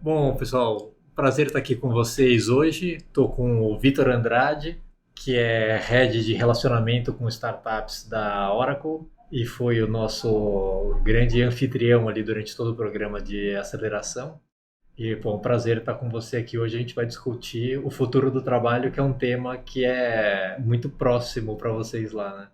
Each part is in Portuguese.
Bom, pessoal, prazer estar aqui com vocês hoje. Estou com o Vitor Andrade, que é Head de Relacionamento com Startups da Oracle e foi o nosso grande anfitrião ali durante todo o programa de aceleração. E, bom, prazer estar com você aqui hoje. A gente vai discutir o futuro do trabalho, que é um tema que é muito próximo para vocês lá, né?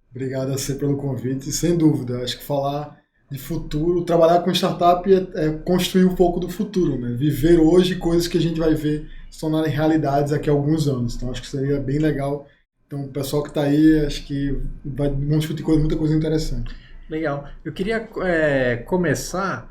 Obrigado a você pelo convite. Sem dúvida, acho que falar de futuro, trabalhar com startup é construir um pouco do futuro, né? Viver hoje coisas que a gente vai ver se tornarem realidades daqui a alguns anos. Então, acho que seria bem legal. Então, o pessoal que está aí, acho que vamos discutir muita coisa interessante. Legal. Eu queria começar,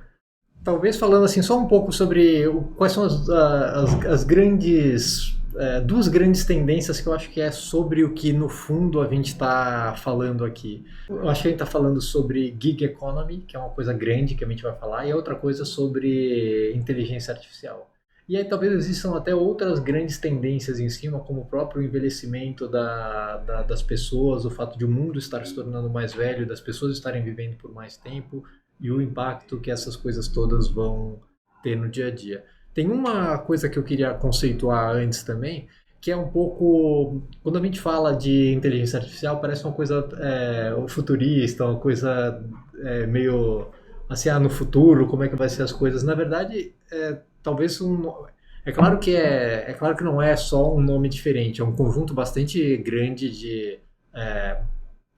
talvez falando assim só um pouco sobre quais são as grandes duas grandes tendências que eu acho que é sobre o que no fundo a gente está falando aqui. Eu acho que a gente está falando sobre gig economy, que é uma coisa grande que a gente vai falar, e outra coisa sobre inteligência artificial. E aí talvez existam até outras grandes tendências em cima, como o próprio envelhecimento das pessoas, o fato de o mundo estar se tornando mais velho, das pessoas estarem vivendo por mais tempo, e o impacto que essas coisas todas vão ter no dia a dia. Tem uma coisa que eu queria conceituar antes também, que é um pouco. Quando a gente fala de inteligência artificial, parece uma coisa futurista, uma coisa meio assim, no futuro, como é que vai ser as coisas. Na verdade, talvez é claro que não é só um nome diferente, é um conjunto bastante grande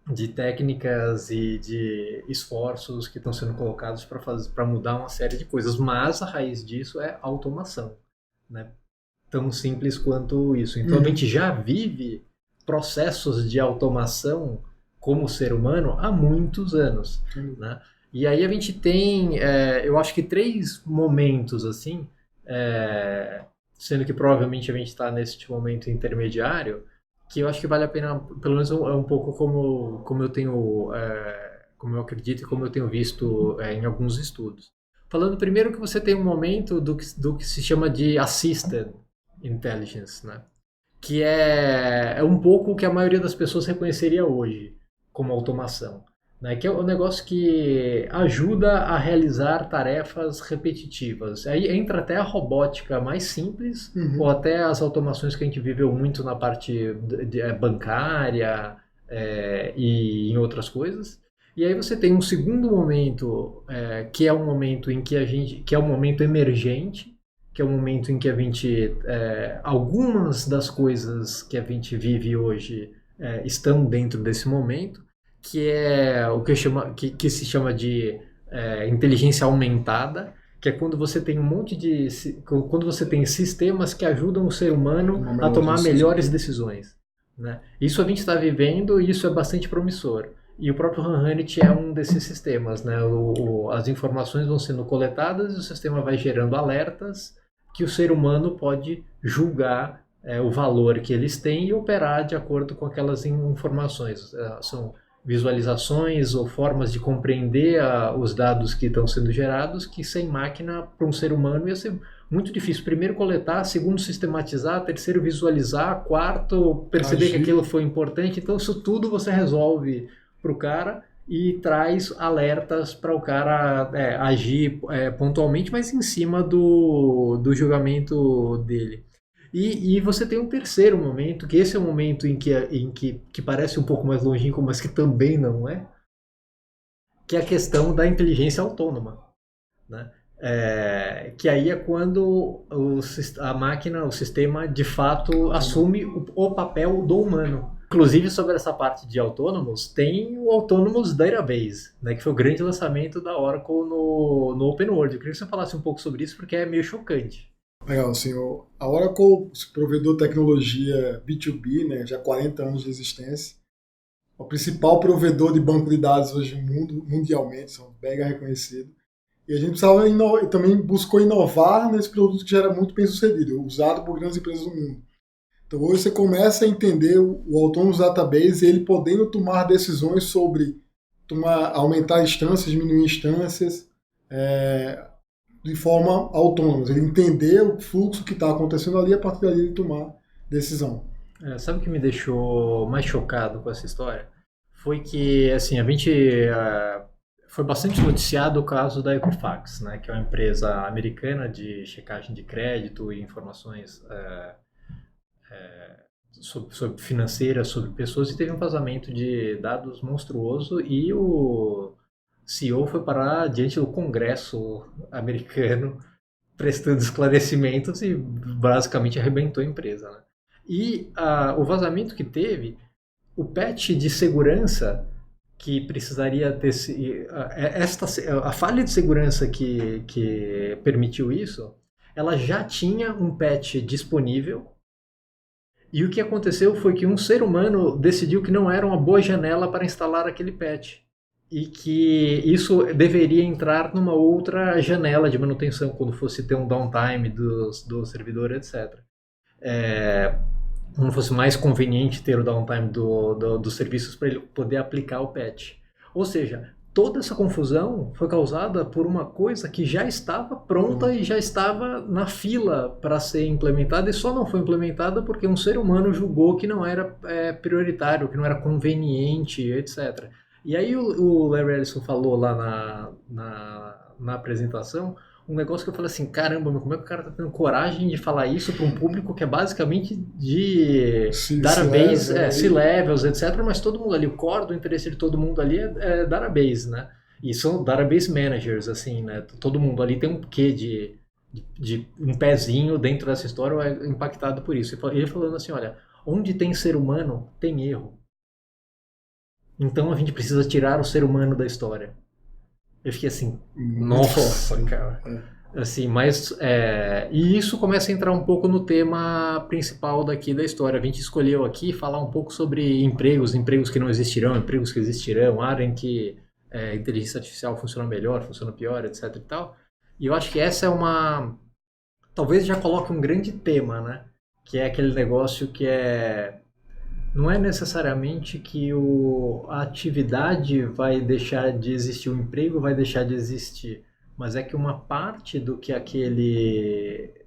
de técnicas e de esforços que estão sendo colocados para mudar uma série de coisas, mas a raiz disso é automação, né? Tão simples quanto isso. Então a gente já vive processos de automação como ser humano há muitos anos, né? E aí a gente tem, eu acho que três momentos assim, sendo que provavelmente a gente está nesse momento intermediário, que eu acho que vale a pena, pelo menos um pouco como eu tenho, como eu acredito e como eu tenho visto em alguns estudos. Falando primeiro que você tem um momento do que se chama de assisted intelligence, né? Que é um pouco o que a maioria das pessoas reconheceria hoje como automação. Né, que é um negócio que ajuda a realizar tarefas repetitivas. Aí entra até a robótica mais simples, ou até as automações que a gente viveu muito na parte bancária e em outras coisas. E aí você tem um segundo momento, que é um momento em que que é um momento emergente, que é um momento em que a gente, algumas das coisas que a gente vive hoje estão dentro desse momento, que é o que se chama de inteligência aumentada, que é quando você tem quando você tem sistemas que ajudam o ser humano a tomar melhores decisões, né? Isso a gente está vivendo e isso é bastante promissor. E o próprio Hanhanitt é um desses sistemas, né? As informações vão sendo coletadas e o sistema vai gerando alertas que o ser humano pode julgar o valor que eles têm e operar de acordo com aquelas informações. São visualizações ou formas de compreender os dados que estão sendo gerados que sem máquina para um ser humano ia ser muito difícil. Primeiro coletar, segundo sistematizar, terceiro visualizar, quarto perceber que aquilo foi importante. Então isso tudo você resolve para o cara e traz alertas para o cara agir pontualmente, mas em cima do julgamento dele. E você tem um terceiro momento, que esse é o momento que parece um pouco mais longínquo, mas que também não é, que é a questão da inteligência autônoma, né? Que aí é quando a máquina, o sistema, de fato assume o papel do humano. Inclusive, sobre essa parte de autônomos, tem o Autonomous Database, né, que foi o grande lançamento da Oracle no Open World. Eu queria que você falasse um pouco sobre isso, porque é meio chocante. Legal, assim, a Oracle, provedor de tecnologia B2B, né, já há 40 anos de existência, o principal provedor de banco de dados hoje no mundo, mundialmente, são mega reconhecido. E a gente precisava também buscou inovar nesse produto que já era muito bem sucedido, usado por grandes empresas do mundo. Então hoje você começa a entender o Autonomous Database, ele podendo tomar decisões sobre aumentar instâncias, diminuir instâncias, de forma autônoma. Ele entender o fluxo que está acontecendo ali e a partir dali ele tomar decisão. Sabe o que me deixou mais chocado com essa história? Foi que, assim, a gente foi bastante noticiado o caso da Equifax, né, que é uma empresa americana de checagem de crédito e informações sobre financeiras, sobre pessoas, e teve um vazamento de dados monstruoso e o CEO foi parar diante do Congresso americano prestando esclarecimentos e basicamente arrebentou a empresa, né? E o vazamento que teve, o patch de segurança que precisaria ter a falha de segurança que permitiu isso, ela já tinha um patch disponível, e o que aconteceu foi que um ser humano decidiu que não era uma boa janela para instalar aquele patch e que isso deveria entrar numa outra janela de manutenção quando fosse ter um downtime do servidor, etc. Não fosse mais conveniente ter o downtime dos serviços para ele poder aplicar o patch. Ou seja, toda essa confusão foi causada por uma coisa que já estava pronta e já estava na fila para ser implementada, e só não foi implementada porque um ser humano julgou que não era prioritário, que não era conveniente, etc. E aí o Larry Ellison falou lá na apresentação um negócio que eu falei assim, caramba, como é que o cara tá tendo coragem de falar isso para um público que é basicamente de database, C-levels, etc, mas todo mundo ali, o core do interesse de todo mundo ali é database, né? E são database managers, assim, né? Todo mundo ali tem um quê de um pezinho dentro dessa história é impactado por isso. E ele falando assim, olha, onde tem ser humano, tem erro. Então a gente precisa tirar o ser humano da história. Eu fiquei assim, nossa, cara. Assim, mas, e isso começa a entrar um pouco no tema principal daqui da história. A gente escolheu aqui falar um pouco sobre empregos que não existirão, empregos que existirão, área em que inteligência artificial funciona melhor, funciona pior, etc e tal. E eu acho que essa talvez já coloque um grande tema, né? Que é aquele negócio que não é necessariamente que a atividade vai deixar de existir, o emprego vai deixar de existir, mas é que uma parte do que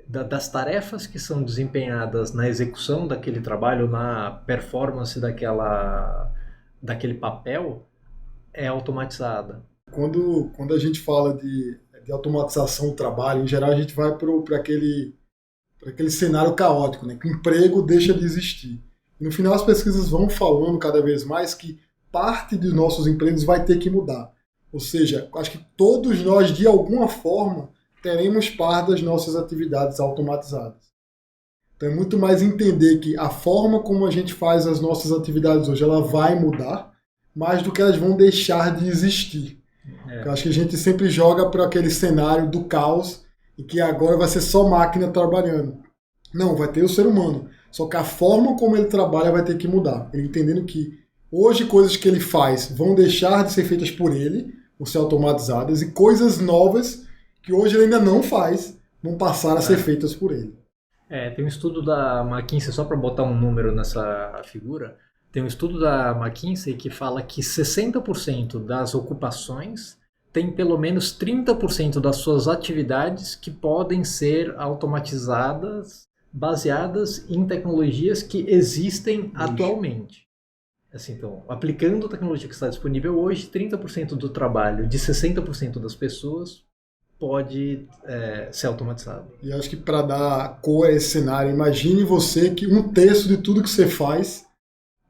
das tarefas que são desempenhadas na execução daquele trabalho, na performance daquele papel, é automatizada. Quando a gente fala de automatização do trabalho, em geral a gente vai para aquele cenário caótico, né? Que o emprego deixa de existir. E no final as pesquisas vão falando cada vez mais que parte dos nossos empregos vai ter que mudar. Ou seja, acho que todos nós, de alguma forma, teremos parte das nossas atividades automatizadas. Então é muito mais entender que a forma como a gente faz as nossas atividades hoje, ela vai mudar, mais do que elas vão deixar de existir. Eu acho que a gente sempre joga para aquele cenário do caos e que agora vai ser só máquina trabalhando. Não, vai ter o ser humano. Só que a forma como ele trabalha vai ter que mudar. Ele entendendo que hoje coisas que ele faz vão deixar de ser feitas por ele, vão ser automatizadas, e coisas novas que hoje ele ainda não faz vão passar a ser feitas por ele. Tem um estudo da McKinsey, só para botar um número nessa figura, tem um estudo da McKinsey que fala que 60% das ocupações tem pelo menos 30% das suas atividades que podem ser automatizadas baseadas em tecnologias que existem atualmente. Assim, então, aplicando a tecnologia que está disponível hoje, 30% do trabalho de 60% das pessoas pode ser automatizado. E acho que para dar cor a esse cenário, imagine você que 1/3 de tudo que você faz,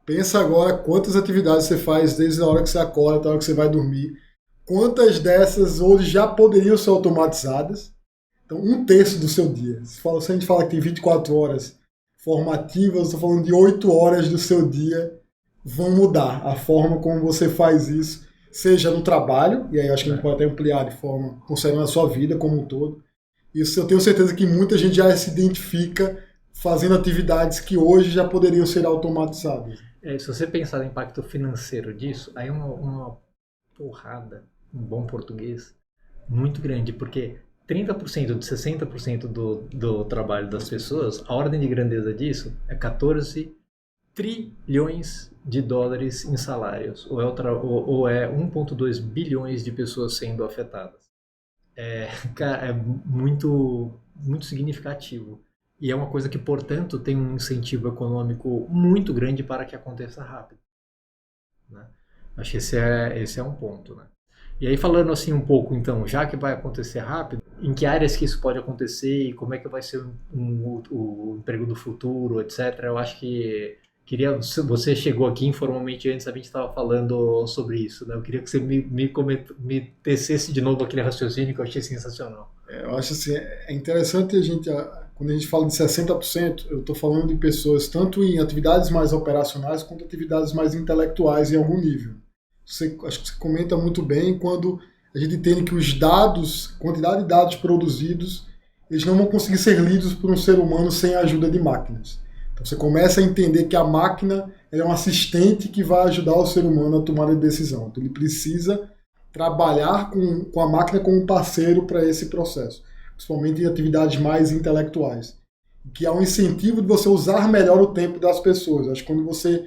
pensa agora quantas atividades você faz desde a hora que você acorda até a hora que você vai dormir, quantas dessas hoje já poderiam ser automatizadas. Então, 1/3 do seu dia. Se a gente fala que tem 24 horas formativas, eu estou falando de 8 horas do seu dia vão mudar a forma como você faz isso, seja no trabalho, e aí acho que a gente pode até ampliar de forma, considerando a sua vida como um todo. Isso eu tenho certeza que muita gente já se identifica fazendo atividades que hoje já poderiam ser automatizadas. Se você pensar no impacto financeiro disso, aí é uma porrada, em bom português, muito grande, porque 30% de 60% do trabalho das pessoas, a ordem de grandeza disso é 14 trilhões de dólares em salários, ou é 1,2 bilhões de pessoas sendo afetadas. É muito, muito significativo. E é uma coisa que, portanto, tem um incentivo econômico muito grande para que aconteça rápido. Né? Acho que esse é um ponto. Né? E aí falando assim um pouco, então, já que vai acontecer rápido, em que áreas que isso pode acontecer e como é que vai ser o emprego do futuro, etc. Eu acho que você chegou aqui informalmente antes, a gente estava falando sobre isso, né? Eu queria que você me tecesse de novo aquele raciocínio que eu achei sensacional. Eu acho assim, é interessante quando a gente fala de 60%, eu estou falando de pessoas tanto em atividades mais operacionais quanto atividades mais intelectuais em algum nível. Acho que você comenta muito bem quando a gente entende que os dados, quantidade de dados produzidos, eles não vão conseguir ser lidos por um ser humano sem a ajuda de máquinas. Então você começa a entender que a máquina é um assistente que vai ajudar o ser humano a tomar a decisão. Então ele precisa trabalhar com a máquina como um parceiro para esse processo, principalmente em atividades mais intelectuais, que há um incentivo de você usar melhor o tempo das pessoas. Acho que quando você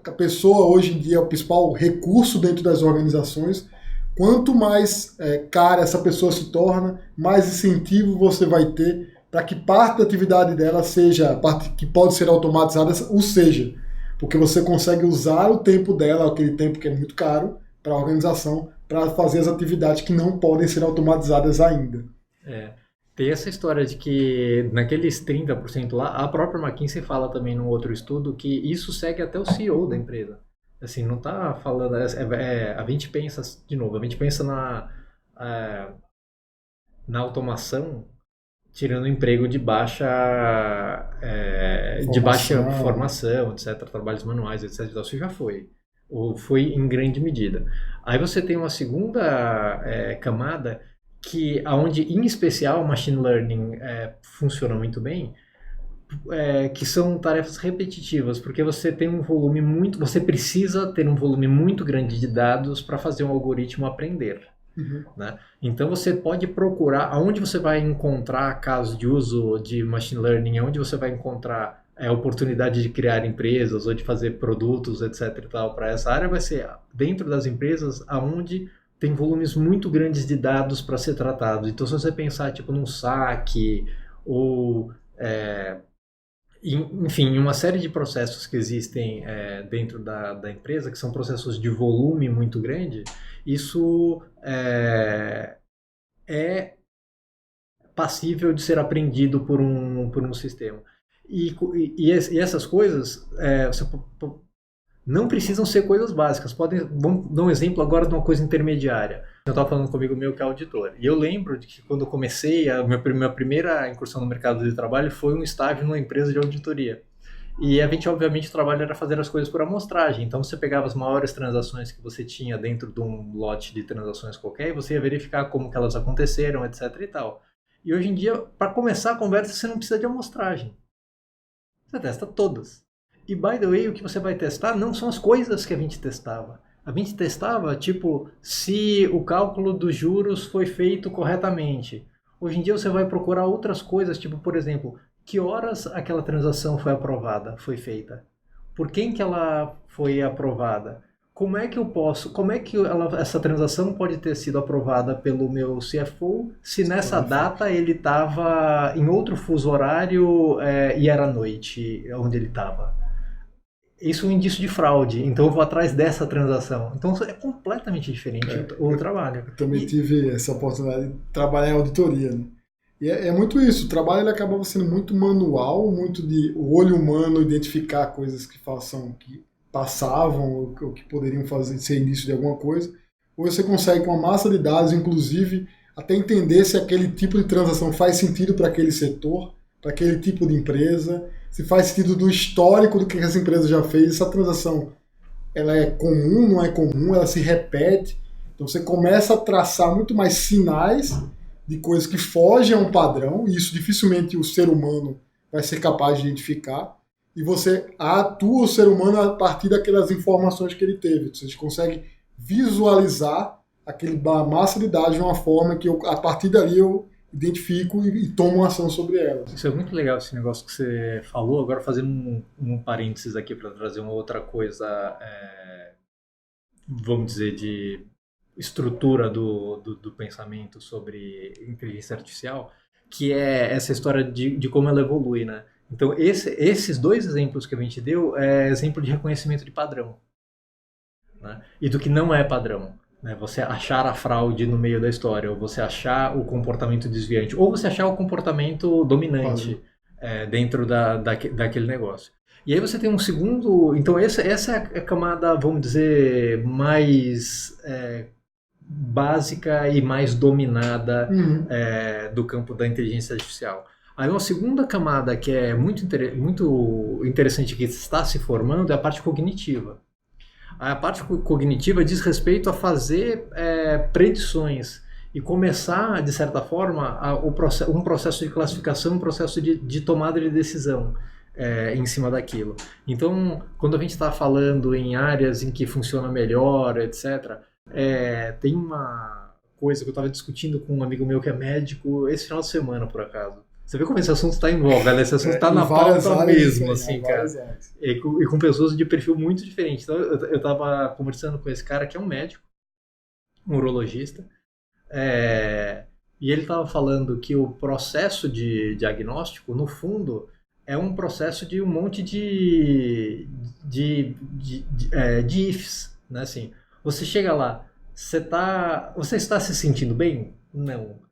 a pessoa hoje em dia é o principal recurso dentro das organizações, quanto mais cara essa pessoa se torna, mais incentivo você vai ter para que parte da atividade dela seja, a parte que pode ser automatizada, ou seja, porque você consegue usar o tempo dela, aquele tempo que é muito caro para a organização, para fazer as atividades que não podem ser automatizadas ainda. Tem essa história de que naqueles 30% lá, a própria McKinsey fala também num outro estudo que isso segue até o CEO da empresa. Assim, não está falando... a gente pensa, de novo, a gente pensa na automação tirando emprego de baixa formação, etc., trabalhos manuais, etc. Isso já foi. Ou foi em grande medida. Aí você tem uma segunda camada onde, em especial, o machine learning funciona muito bem, que são tarefas repetitivas, porque você tem você precisa ter um volume muito grande de dados para fazer um algoritmo aprender. Uhum. Né? Então você pode procurar aonde você vai encontrar casos de uso de machine learning, aonde você vai encontrar oportunidade de criar empresas ou de fazer produtos, etc. e tal, para essa área vai ser dentro das empresas aonde tem volumes muito grandes de dados para ser tratados. Então se você pensar tipo num saque ou enfim, uma série de processos que existem dentro da empresa, que são processos de volume muito grande, isso é passível de ser aprendido por um sistema. E essas coisas não precisam ser coisas básicas. Vamos dar um exemplo agora de uma coisa intermediária. Eu estava falando com um amigo meu que é auditor. E eu lembro de que quando eu comecei, a minha primeira incursão no mercado de trabalho foi um estágio numa empresa de auditoria. E obviamente, o trabalho era fazer as coisas por amostragem. Então, você pegava as maiores transações que você tinha dentro de um lote de transações qualquer e você ia verificar como que elas aconteceram, etc e tal. E hoje em dia, para começar a conversa, você não precisa de amostragem. Você testa todas. E, by the way, o que você vai testar não são as coisas que a gente testava. A gente testava, tipo, se o cálculo dos juros foi feito corretamente. Hoje em dia você vai procurar outras coisas, tipo, por exemplo, que horas aquela transação foi feita? Por quem que ela foi aprovada? Como é que essa transação pode ter sido aprovada pelo meu CFO se nessa data ele estava em outro fuso horário e era noite onde ele estava? Isso é um indício de fraude, então eu vou atrás dessa transação. Então é completamente diferente o trabalho. Eu também tive essa oportunidade de trabalhar em auditoria, né? E é muito isso, o trabalho ele acabava sendo muito manual, muito de o olho humano identificar coisas que passavam ou que poderiam ser início de alguma coisa. Ou você consegue com uma massa de dados, inclusive, até entender se aquele tipo de transação faz sentido para aquele setor, para aquele tipo de empresa, se faz sentido do histórico do que essa empresa já fez, essa transação ela é comum, não é comum, ela se repete. Então você começa a traçar muito mais sinais de coisas que fogem a um padrão, e isso dificilmente o ser humano vai ser capaz de identificar, e você atua o ser humano a partir daquelas informações que ele teve. Você consegue visualizar aquele massa de dados de uma forma que a partir dali eu identifico e tomo uma ação sobre elas. Isso é muito legal, esse negócio que você falou. Agora fazendo um parênteses aqui para trazer uma outra coisa, vamos dizer, de estrutura do pensamento sobre inteligência artificial, que é essa história de como ela evolui, né? Então, esses dois exemplos que a gente deu é exemplo de reconhecimento de padrão. né? E do que não é padrão. Né? Você achar a fraude no meio da história, ou você achar o comportamento desviante, ou você achar o comportamento dominante dentro daquele negócio. E aí você tem um segundo... Então essa é a camada, vamos dizer, mais básica e mais dominada do campo da inteligência artificial. Aí uma segunda camada que é muito interessante, que está se formando, é a parte cognitiva. A parte cognitiva diz respeito a fazer predições e começar, de certa forma, um processo de classificação, um processo de tomada de decisão em cima daquilo. Então, quando a gente está falando em áreas em que funciona melhor, etc., tem uma coisa que eu estava discutindo com um amigo meu que é médico esse final de semana, por acaso. Você vê como esse assunto está em voga, né? Esse assunto está na pauta mesmo, assim, cara. E com pessoas de perfil muito diferente. Então, eu estava conversando com esse cara que é um médico, um urologista, e ele estava falando que o processo de diagnóstico, no fundo, é um processo de um monte de ifs, né? Assim, você chega lá, você está se sentindo bem? Não.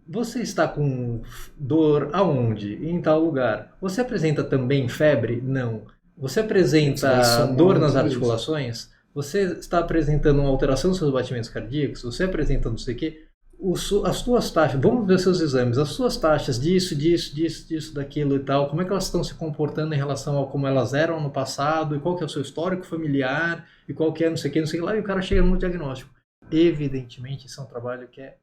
Você está com dor aonde? Em tal lugar. Você apresenta também febre? Não. Você apresenta dor nas articulações? Você está apresentando uma alteração nos seus batimentos cardíacos? Você apresenta não sei o quê? As suas taxas, vamos ver seus exames, as suas taxas disso, daquilo e tal, como é que elas estão se comportando em relação a como elas eram no passado, e qual que é o seu histórico familiar, e qual que é não sei o que lá, e o cara chega no diagnóstico. Evidentemente, isso é um trabalho que é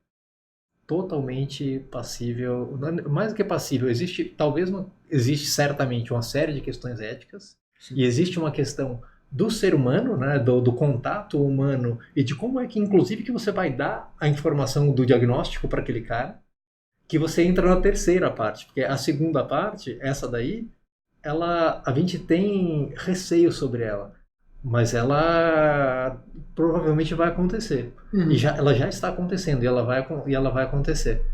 totalmente passível, mais do que passível, existe certamente uma série de questões éticas. Sim. E existe uma questão do ser humano, né, do contato humano e de como é que, inclusive, que você vai dar a informação do diagnóstico para aquele cara, que você entra na terceira parte, porque a segunda parte, essa daí, a gente tem receio sobre ela. Mas ela provavelmente vai acontecer. E ela já está acontecendo, e ela vai acontecer.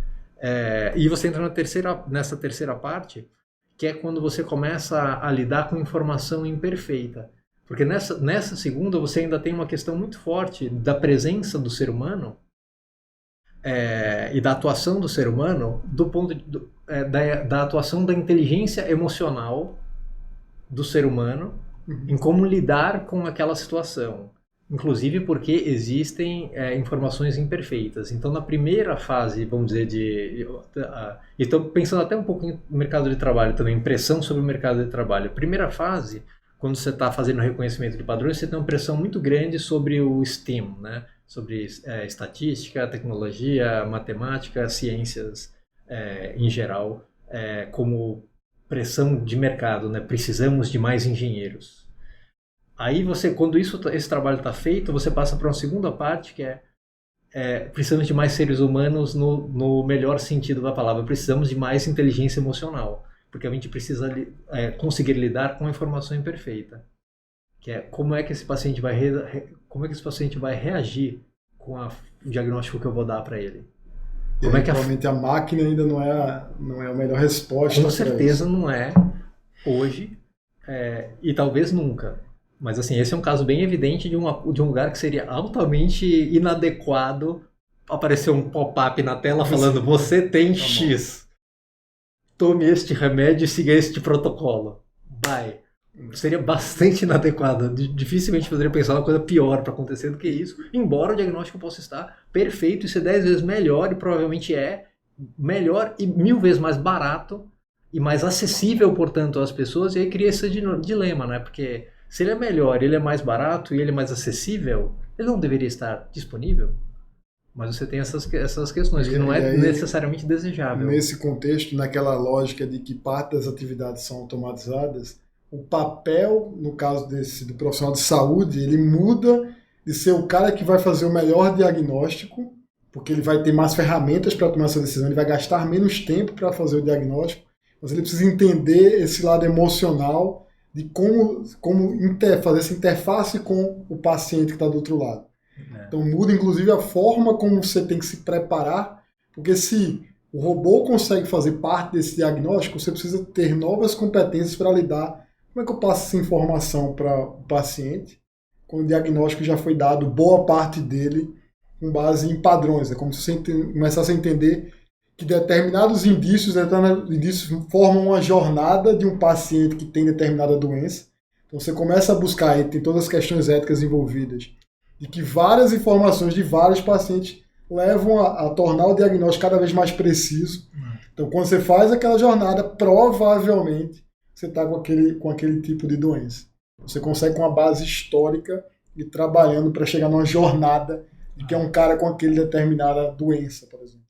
E você entra nessa terceira parte, que é quando você começa a lidar com informação imperfeita. Porque nessa segunda você ainda tem uma questão muito forte da presença do ser humano e da atuação do ser humano do ponto da atuação da inteligência emocional do ser humano em como lidar com aquela situação. Inclusive porque existem informações imperfeitas. Então, na primeira fase, vamos dizer, estou pensando até um pouco no mercado de trabalho também, pressão sobre o mercado de trabalho. Primeira fase, quando você está fazendo reconhecimento de padrões, você tem uma pressão muito grande sobre o STEM, né? Sobre estatística, tecnologia, matemática, ciências em geral, como pressão de mercado, né? Precisamos de mais engenheiros. Aí quando esse trabalho está feito, você passa para uma segunda parte que precisamos de mais seres humanos no melhor sentido da palavra. Precisamos de mais inteligência emocional, porque a gente precisa conseguir lidar com a informação imperfeita, que é como é que esse paciente vai reagir com o diagnóstico que eu vou dar para ele. Provavelmente a máquina ainda não é a melhor resposta. Com certeza não é hoje e talvez nunca. Mas assim, esse é um caso bem evidente de um lugar que seria altamente inadequado aparecer um pop-up na tela falando você tem X. Tome este remédio e siga este protocolo. Vai. Seria bastante inadequado. Dificilmente poderia pensar uma coisa pior para acontecer do que isso, embora o diagnóstico possa estar perfeito e ser 10 vezes melhor, e provavelmente melhor e 1000 vezes mais barato e mais acessível, portanto, às pessoas, e aí cria esse dilema, né? Porque se ele é melhor, ele é mais barato e ele é mais acessível, ele não deveria estar disponível? Mas você tem essas questões, que não é necessariamente desejável. Nesse contexto, naquela lógica de que parte das atividades são automatizadas, o papel, no caso do profissional de saúde, ele muda de ser o cara que vai fazer o melhor diagnóstico, porque ele vai ter mais ferramentas para tomar essa decisão, ele vai gastar menos tempo para fazer o diagnóstico, mas ele precisa entender esse lado emocional de como fazer essa interface com o paciente que está do outro lado. Então muda inclusive a forma como você tem que se preparar, porque se o robô consegue fazer parte desse diagnóstico, você precisa ter novas competências para lidar. Como é que eu passo essa informação para o paciente? quando o diagnóstico já foi dado, boa parte dele, com base em padrões. É como se você começasse a entender que determinados indícios formam uma jornada de um paciente que tem determinada doença. Então você começa a buscar, tem todas as questões éticas envolvidas, de que várias informações de vários pacientes levam a tornar o diagnóstico cada vez mais preciso. Então quando você faz aquela jornada, provavelmente você está com aquele tipo de doença. Você consegue, com uma base histórica, ir trabalhando para chegar numa jornada de que é um cara com aquele determinada doença, por exemplo.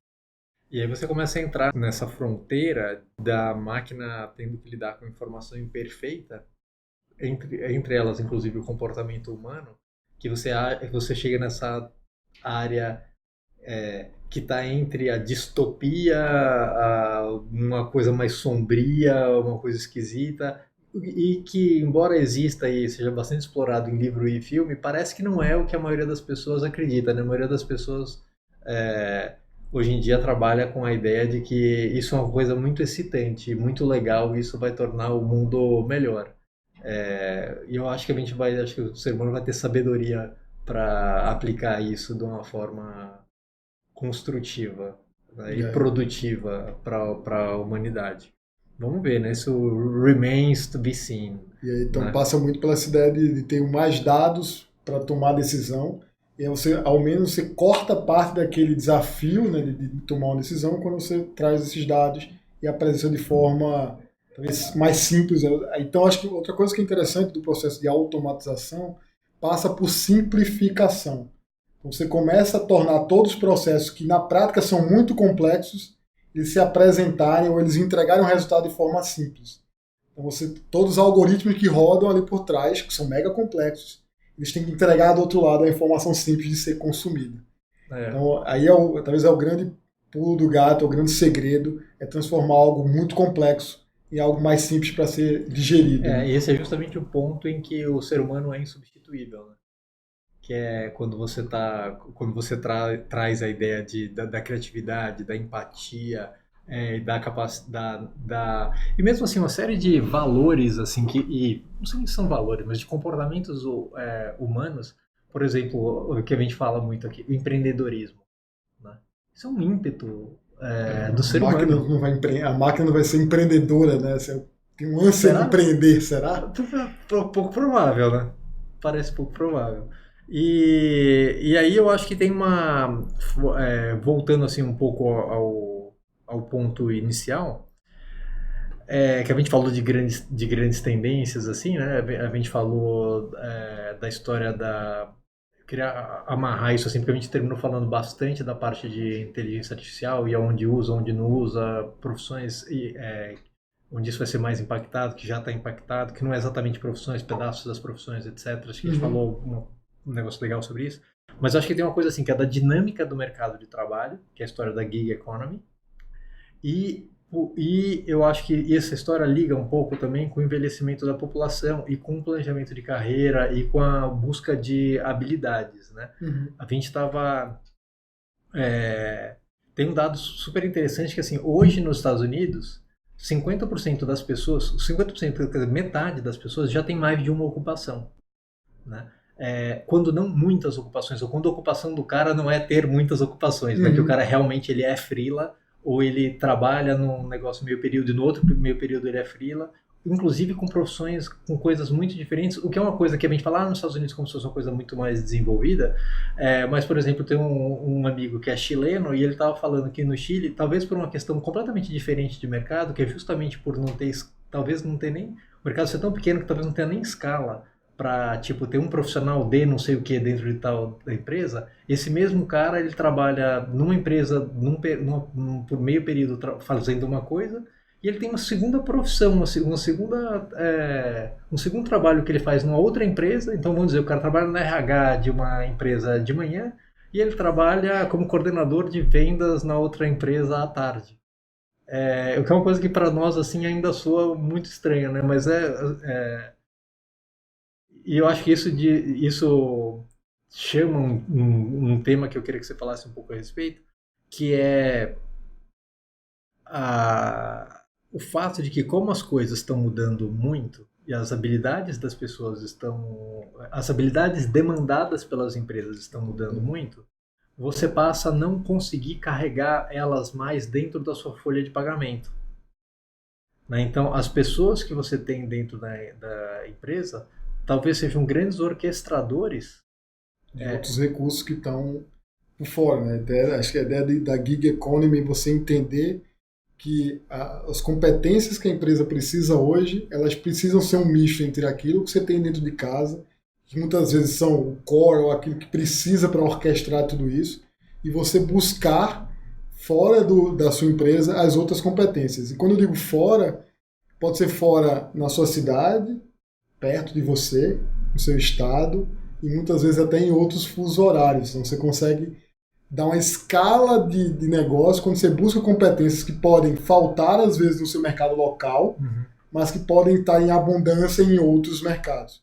E aí você começa a entrar nessa fronteira da máquina tendo que lidar com informação imperfeita, entre elas, inclusive, o comportamento humano, que você chega nessa área que está entre a distopia, uma coisa mais sombria, uma coisa esquisita, e que, embora exista e seja bastante explorado em livro e filme, parece que não é o que a maioria das pessoas acredita, né? A maioria das pessoas hoje em dia trabalha com a ideia de que isso é uma coisa muito excitante, muito legal, e isso vai tornar o mundo melhor. E eu acho que acho que o ser humano vai ter sabedoria para aplicar isso de uma forma construtiva, né, e produtiva para a humanidade. Vamos ver, né? Isso remains to be seen. E aí, então né? passa muito pela essa ideia de ter mais dados para tomar decisão. E aí você, ao menos, você corta parte daquele desafio, né, de tomar uma decisão quando você traz esses dados e apresenta de forma talvez mais simples. Então acho que outra coisa que é interessante do processo de automatização passa por simplificação. Então você começa a tornar todos os processos que na prática são muito complexos, eles se apresentarem ou eles entregarem um resultado de forma simples. Então todos os algoritmos que rodam ali por trás, que são mega complexos, eles têm que entregar do outro lado a informação simples de ser consumida. Então aí talvez é o grande pulo do gato, o grande segredo, é transformar algo muito complexo em algo mais simples para ser digerido. E esse é justamente o ponto em que o ser humano é insubstituível, né? Que é quando você traz a ideia da criatividade, da empatia, da capacidade, e mesmo assim uma série de valores assim e não sei se são valores, mas de comportamentos humanos, por exemplo, o que a gente fala muito aqui, o empreendedorismo, né? Isso é um ímpeto do ser humano. A máquina não vai ser empreendedora, né? Você tem um ânsia de empreender, será? Pouco provável, né? Parece pouco provável. E aí eu acho que tem voltando assim um pouco ao ponto inicial, que a gente falou de grandes tendências, assim, né? A gente falou da história queria amarrar isso assim, porque a gente terminou falando bastante da parte de inteligência artificial e aonde usa, onde não usa, profissões onde isso vai ser mais impactado, que já está impactado, que não é exatamente profissões, pedaços das profissões, etc. Acho que a gente falou um negócio legal sobre isso. Mas acho que tem uma coisa assim, que é da dinâmica do mercado de trabalho, que é a história da gig economy. E eu acho que essa história liga um pouco também com o envelhecimento da população e com o planejamento de carreira e com a busca de habilidades, né? A gente estava... tem um dado super interessante que, assim, hoje nos Estados Unidos, 50% das pessoas, 50%, metade das pessoas já tem mais de uma ocupação, né? Quando não muitas ocupações, ou quando a ocupação do cara não é ter muitas ocupações, né? Que o cara realmente ele é freela, ou ele trabalha num negócio meio período e no outro meio período ele é freela, inclusive com profissões, com coisas muito diferentes, o que é uma coisa que a gente fala nos Estados Unidos como se fosse uma coisa muito mais desenvolvida, mas, por exemplo, tem um amigo que é chileno e ele estava falando que no Chile, talvez por uma questão completamente diferente de mercado, que é justamente por talvez não ter nem, o mercado ser tão pequeno que talvez não tenha nem escala para, tipo, ter um profissional de não sei o que dentro de tal da empresa, esse mesmo cara, ele trabalha numa empresa por meio período fazendo uma coisa, e ele tem uma segunda profissão, um segundo trabalho que ele faz numa outra empresa. Então, vamos dizer, o cara trabalha na RH de uma empresa de manhã e ele trabalha como coordenador de vendas na outra empresa à tarde. O que é uma coisa que para nós assim ainda soa muito estranha, né? Mas e eu acho que isso chama um tema que eu queria que você falasse um pouco a respeito, que é o fato de que, como as coisas estão mudando muito, e as habilidades das pessoas as habilidades demandadas pelas empresas estão mudando muito, você passa a não conseguir carregar elas mais dentro da sua folha de pagamento. Né? Então, as pessoas que você tem dentro da empresa talvez sejam grandes orquestradores de outros recursos que estão por fora. Né? Acho que a ideia da gig economy é você entender que as competências que a empresa precisa hoje, elas precisam ser um misto entre aquilo que você tem dentro de casa, que muitas vezes são o core ou aquilo que precisa para orquestrar tudo isso, e você buscar fora da sua empresa as outras competências. E quando eu digo fora, pode ser fora na sua cidade, perto de você, no seu estado, e muitas vezes até em outros fusos horários. Então você consegue dar uma escala de negócio quando você busca competências que podem faltar às vezes no seu mercado local, mas que podem estar em abundância em outros mercados.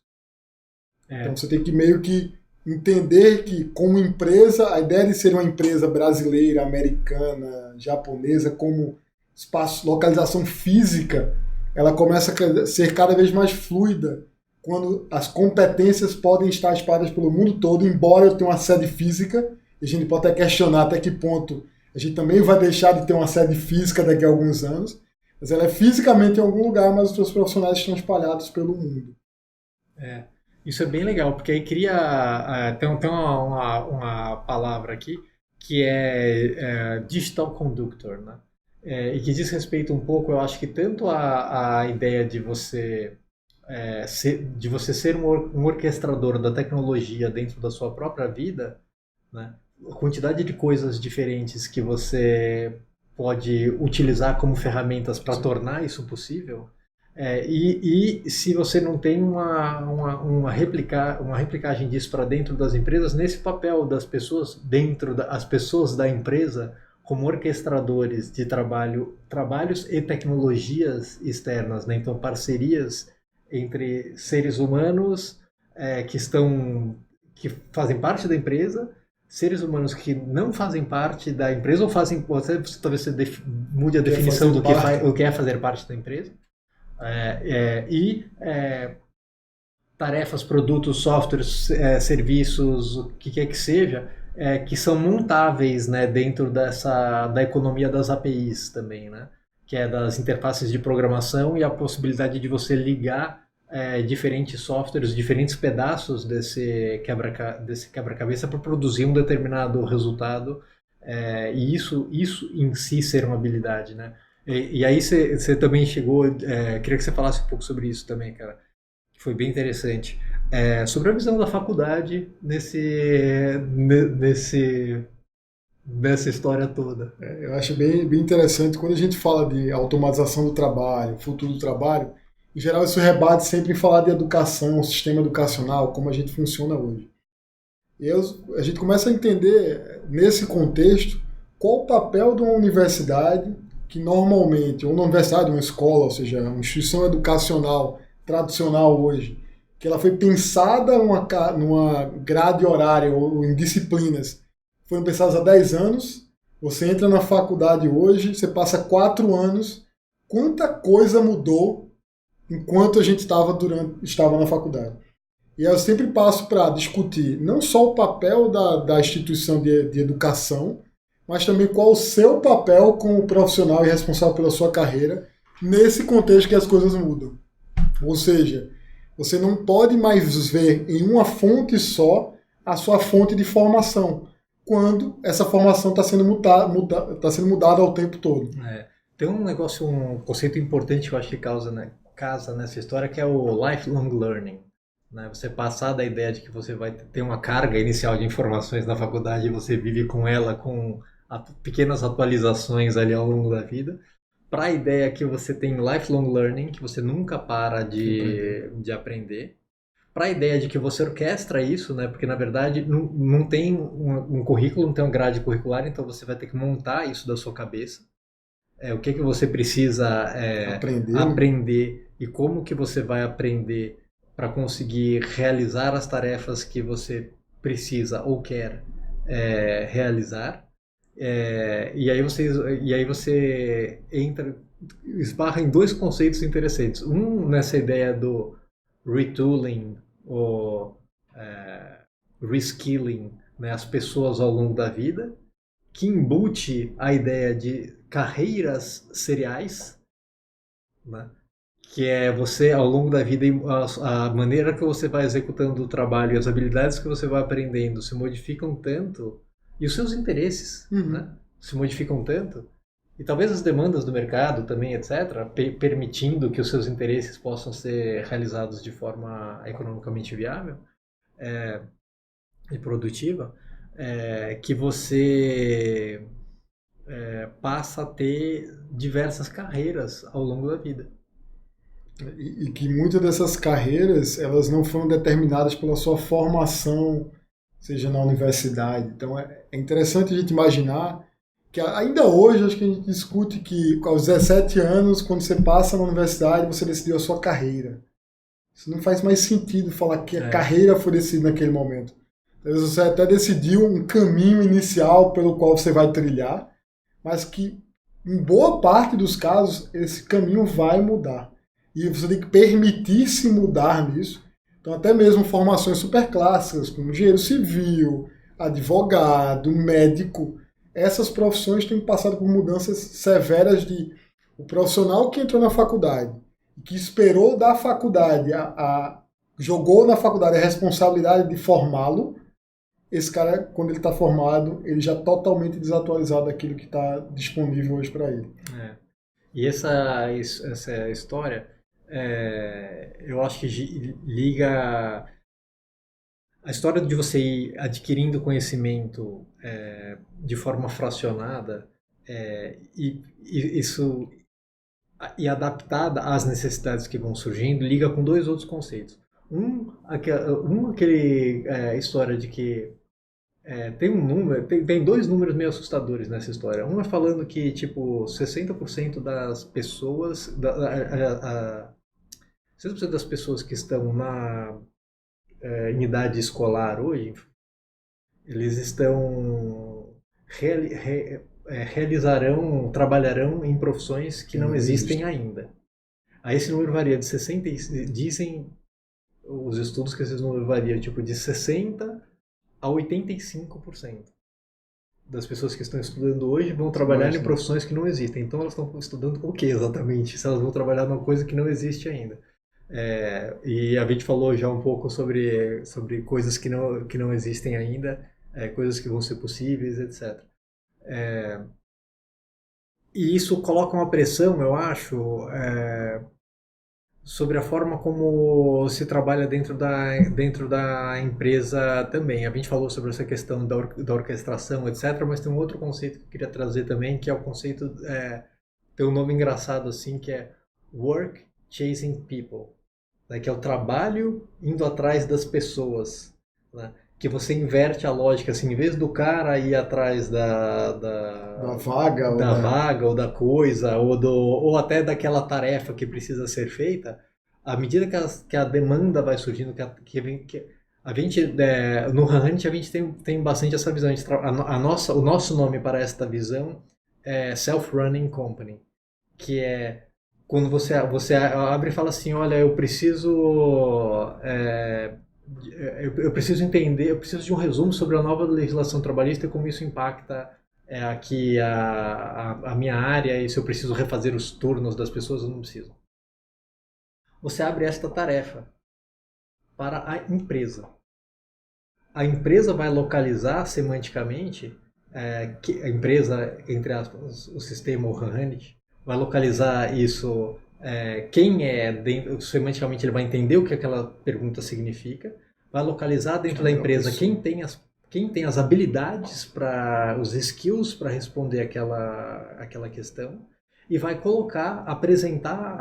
Então você tem que meio que entender que, como empresa, a ideia de ser uma empresa brasileira, americana, japonesa, como espaço, localização física, ela começa a ser cada vez mais fluida quando as competências podem estar espalhadas pelo mundo todo, embora eu tenha uma sede física. A gente pode até questionar até que ponto a gente também vai deixar de ter uma sede física daqui a alguns anos, mas ela é fisicamente em algum lugar, mas os seus profissionais estão espalhados pelo mundo. Isso é bem legal, porque aí cria... tem uma palavra aqui que é Digital Conductor, né? E que diz respeito um pouco, eu acho que tanto a ideia de você ser um orquestrador da tecnologia dentro da sua própria vida, né? A quantidade de coisas diferentes que você pode utilizar como ferramentas para tornar isso possível. E se você não tem uma replicagem disso para dentro das empresas, nesse papel das pessoas as pessoas da empresa como orquestradores de trabalhos e tecnologias externas, né? Então parcerias entre seres humanos que fazem parte da empresa, seres humanos que não fazem parte da empresa ou talvez você mude a definição do que é fazer parte da empresa. Tarefas, produtos, softwares, serviços, o que quer que seja, que são montáveis, né, dentro da economia das APIs também, né, que é das interfaces de programação e a possibilidade de você ligar diferentes softwares, diferentes pedaços desse quebra-cabeça para produzir um determinado resultado, e isso em si ser uma habilidade, né? E aí você também chegou, queria que você falasse um pouco sobre isso também, cara, que foi bem interessante. Sobre a visão da faculdade nessa história toda. Eu acho bem, bem interessante quando a gente fala de automatização do trabalho, futuro do trabalho. Em geral, isso rebate sempre em falar de educação, sistema educacional, como a gente funciona hoje. E a gente começa a entender, nesse contexto, qual o papel de uma universidade que normalmente, uma universidade, uma escola, ou seja, uma instituição educacional tradicional hoje, que ela foi pensada numa grade horária ou em disciplinas, foram pensadas há 10 anos, você entra na faculdade hoje, você passa 4 anos, quanta coisa mudou enquanto a gente estava na faculdade. E eu sempre passo para discutir não só o papel da instituição de educação, mas também qual o seu papel como profissional e responsável pela sua carreira nesse contexto que as coisas mudam. Ou seja, você não pode mais ver em uma fonte só a sua fonte de formação, quando essa formação está sendo mudada ao tempo todo. Tem um conceito importante que eu acho que casa nessa história, que é o lifelong learning. Né? Você passar da ideia de que você vai ter uma carga inicial de informações na faculdade e você vive com ela, com pequenas atualizações ali ao longo da vida, para a ideia que você tem lifelong learning, que você nunca para de aprender, para a ideia de que você orquestra isso, né? Porque na verdade não tem um currículo, não tem uma grade curricular, então você vai ter que montar isso da sua cabeça. O que você precisa aprender e como que você vai aprender para conseguir realizar as tarefas que você precisa ou quer realizar. E aí você entra esbarra em dois conceitos interessantes. Um nessa ideia do retooling, ou reskilling, né, as pessoas ao longo da vida, que embute a ideia de carreiras seriais, né, que é você, ao longo da vida, a maneira que você vai executando o trabalho e as habilidades que você vai aprendendo se modificam tanto, e os seus interesses, né, se modificam tanto, e talvez as demandas do mercado também, etc., permitindo que os seus interesses possam ser realizados de forma economicamente viável e produtiva, que você passa a ter diversas carreiras ao longo da vida. E que muitas dessas carreiras, elas não foram determinadas pela sua formação, seja na universidade. Então é interessante a gente imaginar que ainda hoje acho que a gente discute que aos 17 anos, quando você passa na universidade, você decidiu a sua carreira. Isso não faz mais sentido falar que a carreira foi decidida naquele momento. Talvez você até decidiu um caminho inicial pelo qual você vai trilhar, mas que em boa parte dos casos esse caminho vai mudar. E você tem que permitir-se mudar nisso. Então até mesmo formações super clássicas, como engenheiro civil, advogado, médico, essas profissões têm passado por mudanças severas de o profissional que entrou na faculdade, que esperou da faculdade, jogou na faculdade a responsabilidade de formá-lo, esse cara, quando ele está formado, ele já totalmente desatualizado daquilo que está disponível hoje para ele. E essa história, eu acho que liga a história de você ir adquirindo conhecimento de forma fracionada e adaptada às necessidades que vão surgindo, liga com dois outros conceitos. Aquele história de que tem um número, tem dois números meio assustadores nessa história. Um é falando que tipo 60% das pessoas, 60% das pessoas que estão em idade escolar hoje, eles trabalharão em profissões que não existem ainda. Aí esse número varia de 60, dizem os estudos que esse número varia tipo de 60 a 85% das pessoas que estão estudando hoje vão trabalhar em profissões que não existem. Então elas estão estudando o que exatamente? Se elas vão trabalhar numa coisa que não existe ainda. E a gente falou já um pouco sobre coisas que não existem ainda, coisas que vão ser possíveis, etc. E isso coloca uma pressão, eu acho, sobre a forma como se trabalha dentro da empresa também. A gente falou sobre essa questão da orquestração, etc., mas tem um outro conceito que eu queria trazer também, que é o conceito, tem um nome engraçado assim, que é Work Chasing People, né, que é o trabalho indo atrás das pessoas, né, que você inverte a lógica, assim, em vez do cara ir atrás da vaga ou da coisa, ou até daquela tarefa que precisa ser feita, à medida que a demanda vai surgindo, a gente, no Hunt, a gente tem bastante essa visão. O nosso nome para esta visão é Self-Running Company, que é quando você abre e fala assim, olha, eu preciso entender, eu preciso de um resumo sobre a nova legislação trabalhista e como isso impacta aqui a minha área, e se eu preciso refazer os turnos das pessoas, eu não preciso. Você abre esta tarefa para a empresa. A empresa vai localizar semanticamente, a empresa, entre aspas, o sistema, o Hunt, vai localizar isso, quem semanticamente ele vai entender o que aquela pergunta significa, vai localizar dentro da empresa quem tem as habilidades, os skills para responder aquela questão, e vai apresentar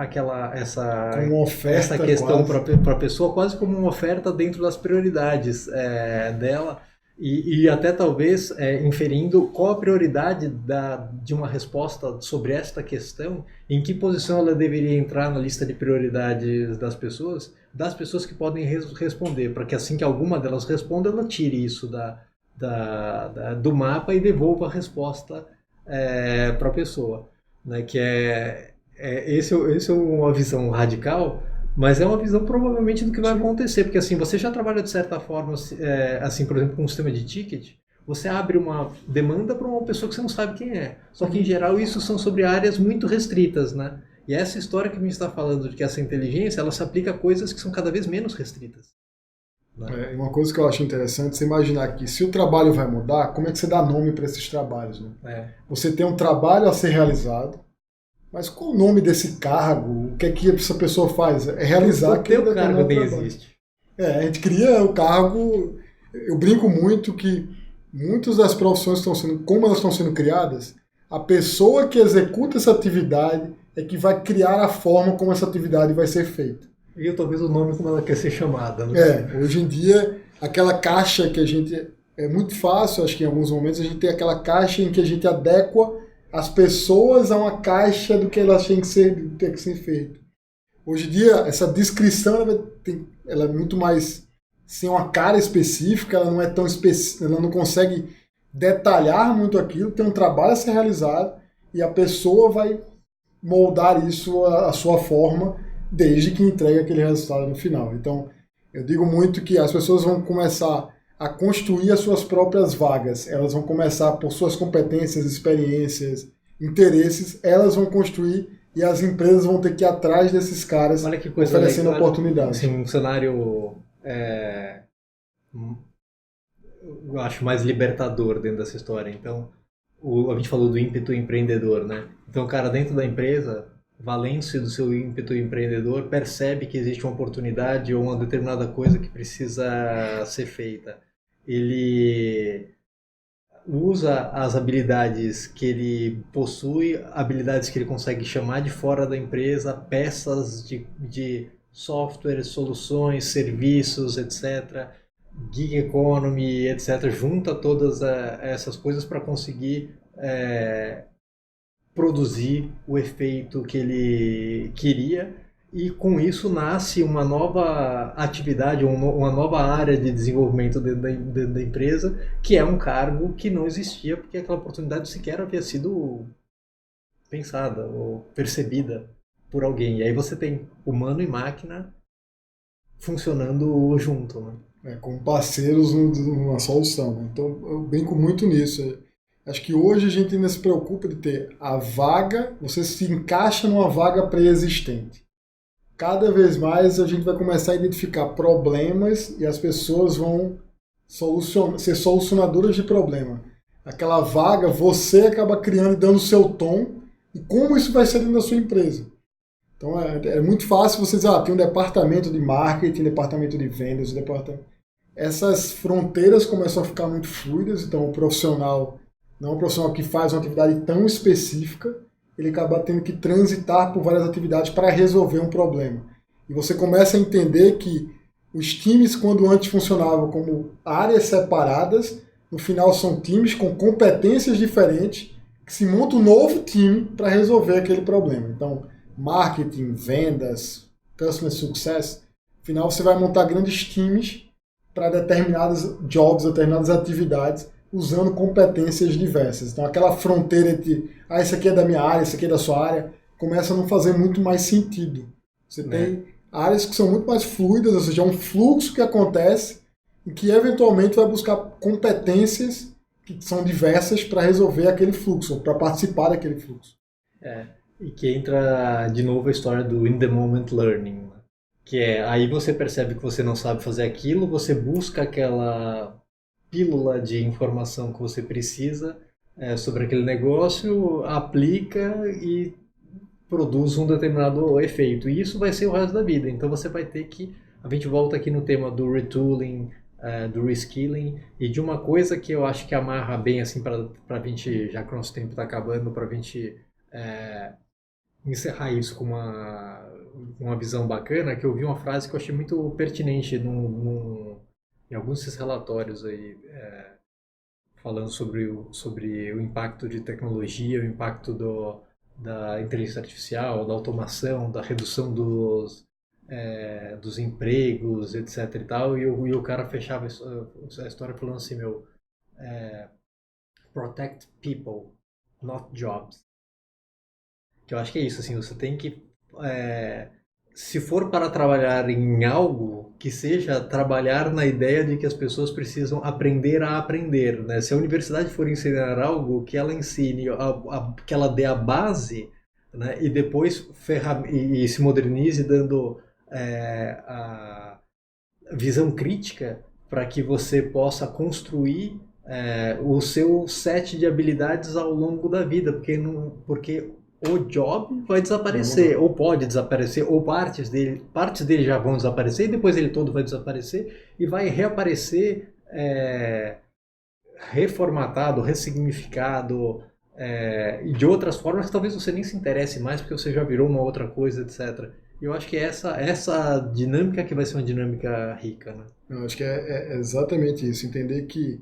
essa questão para a pessoa quase como uma oferta dentro das prioridades dela, e até talvez inferindo qual a prioridade de uma resposta sobre esta questão, em que posição ela deveria entrar na lista de prioridades das pessoas que podem responder, para que assim que alguma delas responda, ela tire isso do mapa e devolva a resposta para a pessoa, né? Que esse é uma visão radical, mas é uma visão provavelmente do que vai acontecer, porque assim, você já trabalha de certa forma, assim, por exemplo, com um sistema de ticket, você abre uma demanda para uma pessoa que você não sabe quem é. Só que em geral isso são sobre áreas muito restritas, né? E essa história que a gente está falando de que essa inteligência, ela se aplica a coisas que são cada vez menos restritas. Né? Uma coisa que eu acho interessante, você imaginar que se o trabalho vai mudar, como é que você dá nome para esses trabalhos? Né? Você tem um trabalho a ser realizado, mas qual o nome desse cargo? O que é que essa pessoa faz? É realizar aquele determinado cargo nem trabalho. Existe. A gente cria o cargo. Eu brinco muito que muitas das profissões estão sendo, como elas estão sendo criadas, a pessoa que executa essa atividade é que vai criar a forma como essa atividade vai ser feita. E talvez o nome como ela quer ser chamada. Né? Hoje em dia, aquela caixa que a gente... É muito fácil, acho que em alguns momentos, a gente tem aquela caixa em que a gente adequa as pessoas a uma caixa do que elas têm que ser feito. Hoje em dia, essa descrição ela é muito mais sem uma cara específica, ela não é tão específica, ela não consegue detalhar muito aquilo, tem um trabalho a ser realizado e a pessoa vai moldar isso à sua forma desde que entregue aquele resultado no final. Então, eu digo muito que as pessoas vão começar a construir as suas próprias vagas. Elas vão começar por suas competências, experiências, interesses, elas vão construir e as empresas vão ter que ir atrás desses caras oferecendo oportunidades. Assim, um cenário eu acho mais libertador dentro dessa história. Então, a gente falou do ímpeto empreendedor, né? Então, o cara dentro da empresa, valendo-se do seu ímpeto empreendedor, percebe que existe uma oportunidade ou uma determinada coisa que precisa ser feita. Ele usa as habilidades que ele possui, habilidades que ele consegue chamar de fora da empresa, peças de software, soluções, serviços, etc., gig economy, etc., junta todas essas coisas para conseguir produzir o efeito que ele queria, e com isso nasce uma nova atividade, uma nova área de desenvolvimento dentro da empresa, que é um cargo que não existia porque aquela oportunidade sequer havia sido pensada ou percebida por alguém. E aí você tem humano e máquina funcionando junto, né? Como parceiros numa solução. Né? Então eu brinco muito nisso. Acho que hoje a gente ainda se preocupa de ter a vaga, você se encaixa numa vaga pré-existente. Cada vez mais a gente vai começar a identificar problemas e as pessoas vão ser solucionadoras de problema. Aquela vaga, você acaba criando e dando o seu tom e como isso vai ser dentro da sua empresa. Então é muito fácil você dizer, tem um departamento de marketing, um departamento de vendas, Essas fronteiras começam a ficar muito fluidas, então o profissional não é um profissional que faz uma atividade tão específica, ele acaba tendo que transitar por várias atividades para resolver um problema. E você começa a entender que os times, quando antes funcionavam como áreas separadas, no final são times com competências diferentes que se monta um novo time para resolver aquele problema. Então, marketing, vendas, customer success, no final você vai montar grandes times para determinados jobs, determinadas atividades, usando competências diversas. Então, aquela fronteira entre, isso aqui é da minha área, isso aqui é da sua área, começa a não fazer muito mais sentido. Você tem áreas que são muito mais fluidas, ou seja, é um fluxo que acontece e que, eventualmente, vai buscar competências que são diversas para resolver aquele fluxo, para participar daquele fluxo. E que entra, de novo, a história do in the moment learning, que aí você percebe que você não sabe fazer aquilo, você busca aquela pílula de informação que você precisa sobre aquele negócio, aplica e produz um determinado efeito. E isso vai ser o resto da vida. Então você vai ter que... A gente volta aqui no tema do retooling, do reskilling, e de uma coisa que eu acho que amarra bem assim para a gente, já que o nosso tempo está acabando, para a gente encerrar isso com uma visão bacana, que eu vi uma frase que eu achei muito pertinente em alguns desses relatórios aí, falando sobre o impacto de tecnologia, o impacto da inteligência artificial, da automação, da redução dos empregos, etc. e tal, e o cara fechava a história falando assim, protect people, not jobs. Que eu acho que é isso, assim, você tem que, é, se for para trabalhar em algo, que seja trabalhar na ideia de que as pessoas precisam aprender a aprender, né? Se a universidade for ensinar algo, que ela ensine, que ela dê a base, né? E depois e se modernize dando a visão crítica para que você possa construir o seu set de habilidades ao longo da vida, porque o job vai desaparecer, ou pode desaparecer, ou partes dele já vão desaparecer, e depois ele todo vai desaparecer, e vai reaparecer reformatado, ressignificado, e de outras formas que talvez você nem se interesse mais, porque você já virou uma outra coisa, etc. E eu acho que é essa dinâmica que vai ser uma dinâmica rica, né? Eu acho que é exatamente isso. Entender que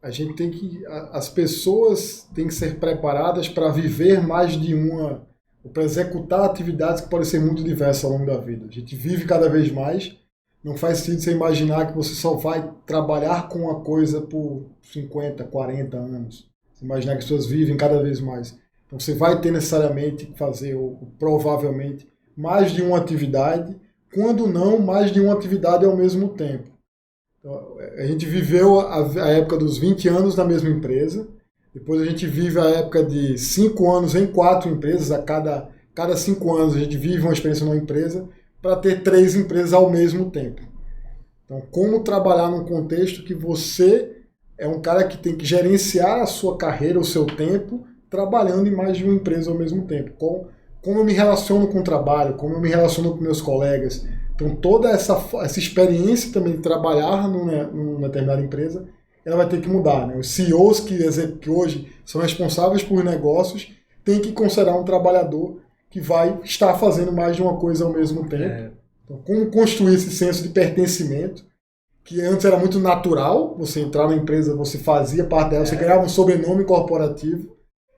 a gente tem que. As pessoas têm que ser preparadas para viver mais de uma. Para executar atividades que podem ser muito diversas ao longo da vida. A gente vive cada vez mais. Não faz sentido você imaginar que você só vai trabalhar com uma coisa por 50, 40 anos. Você imaginar que as pessoas vivem cada vez mais. Então você vai ter necessariamente que fazer, ou provavelmente, mais de uma atividade, quando não, mais de uma atividade ao mesmo tempo. Então, a gente viveu a época dos 20 anos na mesma empresa, depois a gente vive a época de 5 anos em 4 empresas, cada 5 anos a gente vive uma experiência numa empresa, para ter 3 empresas ao mesmo tempo. Então, como trabalhar num contexto que você é um cara que tem que gerenciar a sua carreira, o seu tempo, trabalhando em mais de uma empresa ao mesmo tempo. Como eu me relaciono com o trabalho, como eu me relaciono com meus colegas. Então, toda essa experiência também de trabalhar numa determinada empresa, ela vai ter que mudar. Né? Os CEOs que hoje são responsáveis por negócios têm que considerar um trabalhador que vai estar fazendo mais de uma coisa ao mesmo tempo. Então, como construir esse senso de pertencimento, que antes era muito natural, você entrar na empresa, você fazia parte dela, você ganhava um sobrenome corporativo,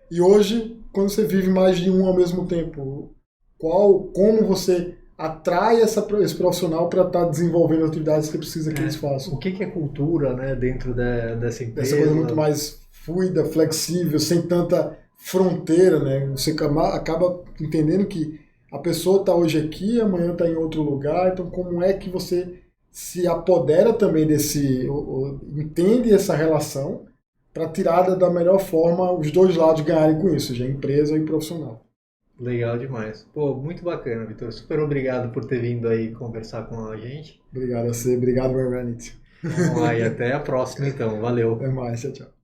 e hoje, quando você vive mais de um ao mesmo tempo, como você atrai esse profissional para estar desenvolvendo as atividades que precisa que eles façam. O que é cultura, né, dentro dessa empresa? Essa coisa muito mais fluida, flexível, sem tanta fronteira, né? Você acaba entendendo que a pessoa está hoje aqui, amanhã está em outro lugar, então como é que você se apodera também entende essa relação para tirar da melhor forma os dois lados ganharem com isso, seja a empresa e o profissional. Legal demais. Pô, muito bacana, Vitor. Super obrigado por ter vindo aí conversar com a gente. Obrigado a você, obrigado, Revenant. Vamos lá, e até a próxima então. Valeu. Até mais, tchau, tchau.